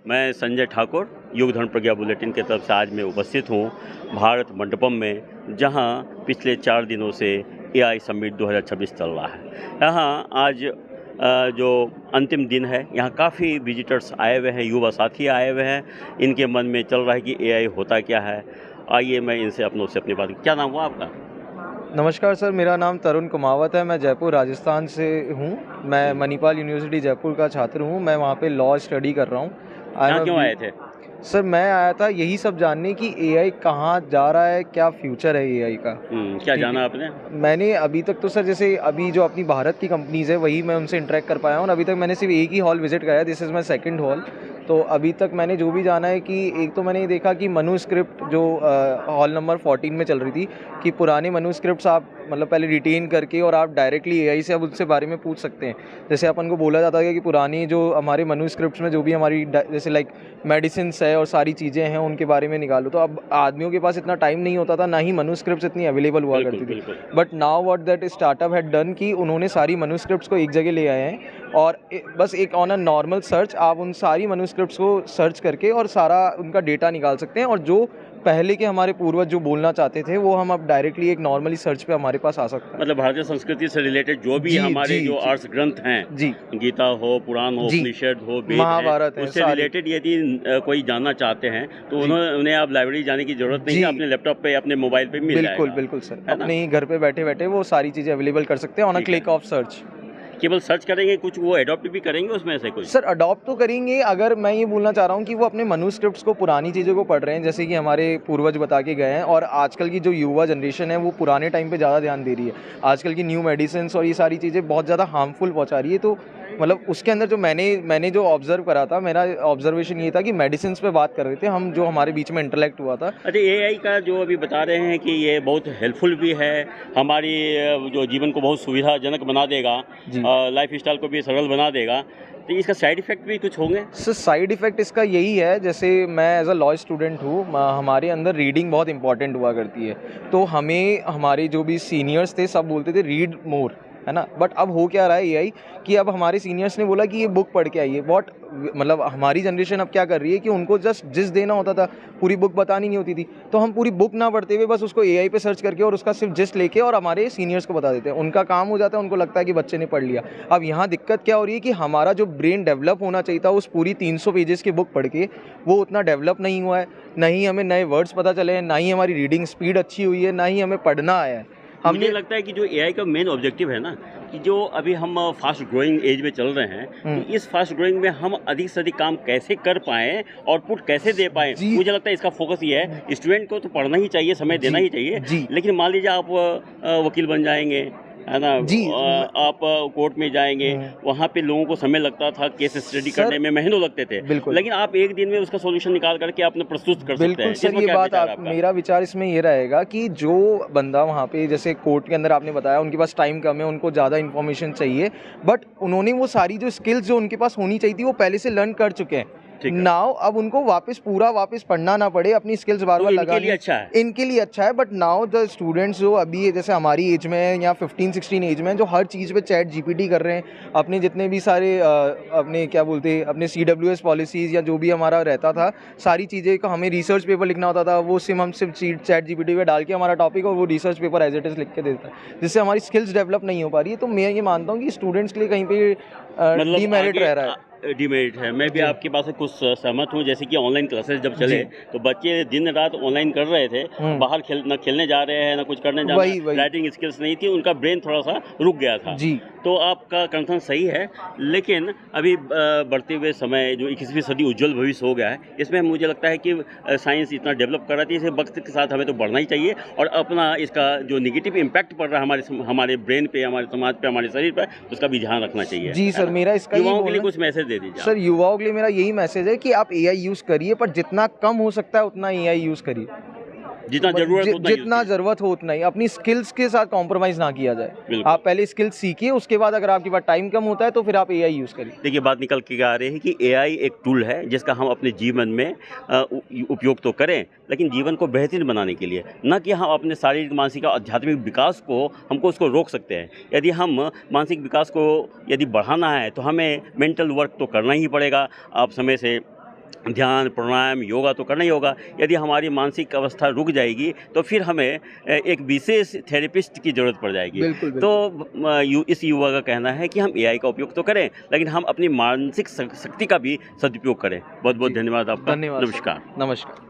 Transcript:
मैं संजय ठाकुर युग धर्म प्रज्ञा बुलेटिन की तरफ से आज मैं उपस्थित हूँ भारत मंडपम में, जहाँ पिछले 4 दिनों से AI समिट 2026 चल रहा है। यहाँ आज जो अंतिम दिन है, यहाँ काफ़ी विजिटर्स आए हुए हैं, युवा साथी आए हुए हैं। इनके मन में चल रहा है कि AI होता क्या है। आइए मैं इनसे अपनी बात। क्या नाम हुआ आपका? नमस्कार सर, मेरा नाम तरुण कुमावत है। मैं जयपुर राजस्थान से हूँ। मैं मणिपाल यूनिवर्सिटी जयपुर का छात्र हूँ। मैं वहाँ पे लॉ स्टडी कर रहा हूँ। यहाँ क्यों आए थे? सर मैं आया था यही सब जानने कि AI कहाँ जा रहा है, क्या फ्यूचर है AI का। क्या जाना आपने? मैंने अभी तक तो सर जैसे अभी जो अपनी भारत की कंपनीज़ है वही मैं उनसे इंटरेक्ट कर पाया हूँ, और अभी तक मैंने सिर्फ एक ही हॉल विजिट किया है। This is my second hall. तो अभी तक मैंने जो भी जाना है कि एक तो मैंने ये देखा कि मनुस्क्रिप्ट जो हॉल नंबर 14 में चल रही थी, कि पुराने मनुस्क्रिप्ट्स आप मतलब पहले रिटेन करके और आप डायरेक्टली AI से अब उससे बारे में पूछ सकते हैं। जैसे अपन को बोला जाता है कि पुरानी जो हमारे मनुस्क्रिप्ट्स में जो भी हमारी जैसे लाइक मेडिसिन्स है और सारी चीज़ें हैं उनके बारे में निकालो, तो अब आदमियों के पास इतना टाइम नहीं होता था, ना ही मनुस्क्रिप्ट्स इतनी अवेलेबल हुआ करती थी। But now what that startup had done कि उन्होंने सारी मनुस्क्रिप्ट्स को एक जगह ले आए हैं, और बस एक ऑन अ नॉर्मल सर्च आप उन सारी मनुस्क्रिप्ट्स को सर्च करके और सारा उनका डेटा निकाल सकते हैं, और जो पहले के हमारे पूर्वज जो बोलना चाहते थे वो हम अब डायरेक्टली एक नॉर्मली सर्च पे हमारे पास आ सकता है। मतलब भारतीय संस्कृति से रिलेटेड जो भी हमारे जो आर्ट्स ग्रंथ हैं, जी, गीता हो, पुराण हो, उपनिषद हो, वेद महाभारत है, उससे रिलेटेड यदि कोई जानना चाहते हैं तो उन्हें आप लाइब्रेरी जाने की जरूरत नहीं है, अपने लैपटॉप पे अपने मोबाइल पे मिल जाएगा। बिल्कुल सर, अपने ही घर पे बैठे बैठे वो सारी चीज़ें अवेलेबल कर सकते हैं on a click of search. केवल सर्च करेंगे, कुछ वो अडॉप्ट भी करेंगे उसमें से कुछ? सर अडॉप्ट तो करेंगे। अगर मैं ये बोलना चाह रहा हूँ कि वो अपने मनुस्क्रिप्ट्स को, पुरानी चीज़ों को पढ़ रहे हैं, जैसे कि हमारे पूर्वज बता के गए हैं, और आजकल की जो युवा जनरेशन है वो पुराने टाइम पे ज़्यादा ध्यान दे रही है। आजकल की न्यू मेडिसिन्स और ये सारी चीज़ें बहुत ज़्यादा हार्मफुल पहुँचा रही है। तो मतलब उसके अंदर जो मैंने जो ऑब्जर्व करा था, मेरा ऑब्जर्वेशन ये था कि मेडिसिन्स पे बात कर रहे थे हम, जो हमारे बीच में इंटरेक्ट हुआ था। अच्छा, AI का जो अभी बता रहे हैं कि ये बहुत हेल्पफुल भी है, हमारी जो जीवन को बहुत सुविधाजनक बना देगा, लाइफ स्टाइल को भी सरल बना देगा, तो इसका साइड इफ़ेक्ट भी कुछ होंगे? सर साइड इफ़ेक्ट इसका यही है, जैसे मैं एज अ लॉ स्टूडेंट हूँ, हमारे अंदर रीडिंग बहुत इंपॉर्टेंट हुआ करती है। तो हमें हमारे जो भी सीनियर्स थे सब बोलते थे रीड मोर, है ना। बट अब हो क्या रहा है AI कि अब हमारे सीनियर्स ने बोला कि ये बुक पढ़ के आइए। वॉट मतलब हमारी जनरेशन अब क्या कर रही है कि उनको जस्ट जिस देना होता था, पूरी बुक बतानी नहीं होती थी, तो हम पूरी बुक ना पढ़ते हुए बस उसको AI पे सर्च करके और उसका सिर्फ जिस्ट लेके और हमारे सीनियर्स को बता देते हैं। उनका काम हो जाता है, उनको लगता है कि बच्चे ने पढ़ लिया। अब यहाँ दिक्कत क्या हो रही है कि हमारा जो ब्रेन डेवलप होना चाहिए था उस पूरी 300 पेजेस की बुक पढ़ के, वो उतना डेवलप नहीं हुआ है। ना ही हमें नए वर्ड्स पता चले हैं, ना ही हमारी रीडिंग स्पीड अच्छी हुई है, ना ही हमें पढ़ना आया है। मुझे लगता है कि जो AI का मेन ऑब्जेक्टिव है ना, कि जो अभी हम फास्ट ग्रोइंग एज में चल रहे हैं, तो इस फास्ट ग्रोइंग में हम अधिक से अधिक काम कैसे कर पाएँ, आउटपुट कैसे दे पाएँ, मुझे लगता है इसका फोकस ये है। स्टूडेंट को तो पढ़ना ही चाहिए, समय देना ही चाहिए, लेकिन मान लीजिए आप वकील बन जाएंगे, है ना, आप कोर्ट में जाएंगे, वहाँ पे लोगों को समय लगता था, केस स्टडी करने में महीनों लगते थे, लेकिन आप एक दिन में उसका सॉल्यूशन निकाल करके आपने प्रस्तुत कर सकते हैं। सर ये बात मेरा विचार इसमें ये रहेगा कि जो बंदा वहाँ पे, जैसे कोर्ट के अंदर आपने बताया उनके पास टाइम कम है, उनको ज़्यादा इन्फॉर्मेशन चाहिए, बट उन्होंने वो सारी जो स्किल्स जो उनके पास होनी चाहिए थी वो पहले से लर्न कर चुके हैं। नाउ अब उनको वापस पढ़ना ना पड़े, अपनी स्किल्स बार बार लगानी, इनके लिए अच्छा है। बट नाउ द स्टूडेंट्स जो अभी जैसे हमारी एज में है या 15-16 एज में, जो हर चीज़ पे चैट GPT कर रहे हैं, अपने जितने भी सारे अपने क्या बोलते हैं अपने CWS पॉलिसीज़ या जो भी हमारा रहता था, सारी चीज़ें का हमें रिसर्च पेपर लिखना होता था, वो सिर्फ हम चैट GPT पे डाल के हमारा टॉपिक और वो research paper as it is लिख के देता है, जिससे हमारी स्किल्स डेवलप नहीं हो पा रही है। तो मैं ये मानता हूँ कि स्टूडेंट्स के लिए कहीं पे डीमेरिट रह रहा है। डिमेरिट है। मैं भी आपकी बात से कुछ सहमत हूँ। जैसे कि ऑनलाइन क्लासेस जब चले तो बच्चे दिन रात ऑनलाइन कर रहे थे, बाहर ना खेलने जा रहे हैं, ना कुछ करने जा रहे हैं, राइटिंग स्किल्स नहीं थी, उनका ब्रेन थोड़ा सा रुक गया था। तो आपका कंसर्न सही है, लेकिन अभी बढ़ते हुए समय जो 21वीं सदी उज्जवल भविष्य हो गया है, इसमें मुझे लगता है कि साइंस इतना डेवलप कर रही है, इसे वक्त के साथ हमें तो बढ़ना ही चाहिए, और अपना इसका जो निगेटिव इम्पैक्ट पड़ रहा है हमारे ब्रेन पे, हमारे समाज पे, हमारे शरीर पर, उसका भी ध्यान रखना चाहिए। जी सर, मेरा इसका युवाओं के लिए कुछ मैसेज दे दीजिए। सर युवाओं के लिए मेरा यही मैसेज है कि आप AI यूज़ करिए, पर जितना कम हो सकता है उतना AI यूज़ करिए, जितना ज़रूरत हो उतना ही। अपनी स्किल्स के साथ कॉम्प्रोमाइज़ ना किया जाए। आप पहले स्किल्स सीखिए, उसके बाद अगर आपके पास टाइम कम होता है तो फिर आप AI यूज़ करिए। देखिए, बात निकल के आ रही है कि AI एक टूल है जिसका हम अपने जीवन में उपयोग तो करें, लेकिन जीवन को बेहतरीन बनाने के लिए, न कि हम अपने शारीरिक, मानसिक और आध्यात्मिक विकास को हमको उसको रोक सकते हैं। यदि हम मानसिक विकास को यदि बढ़ाना है तो हमें मेंटल वर्क तो करना ही पड़ेगा। आप समय से ध्यान, प्राणायाम, योगा तो करना ही होगा। यदि हमारी मानसिक अवस्था रुक जाएगी तो फिर हमें एक विशेष थेरेपिस्ट की ज़रूरत पड़ जाएगी। बिल्कुल, बिल्कुल। तो इस युवा का कहना है कि हम एआई का उपयोग तो करें, लेकिन हम अपनी मानसिक शक्ति का भी सदुपयोग करें। बहुत बहुत धन्यवाद आपका। धन्यवाद। नमस्कार। नमस्कार।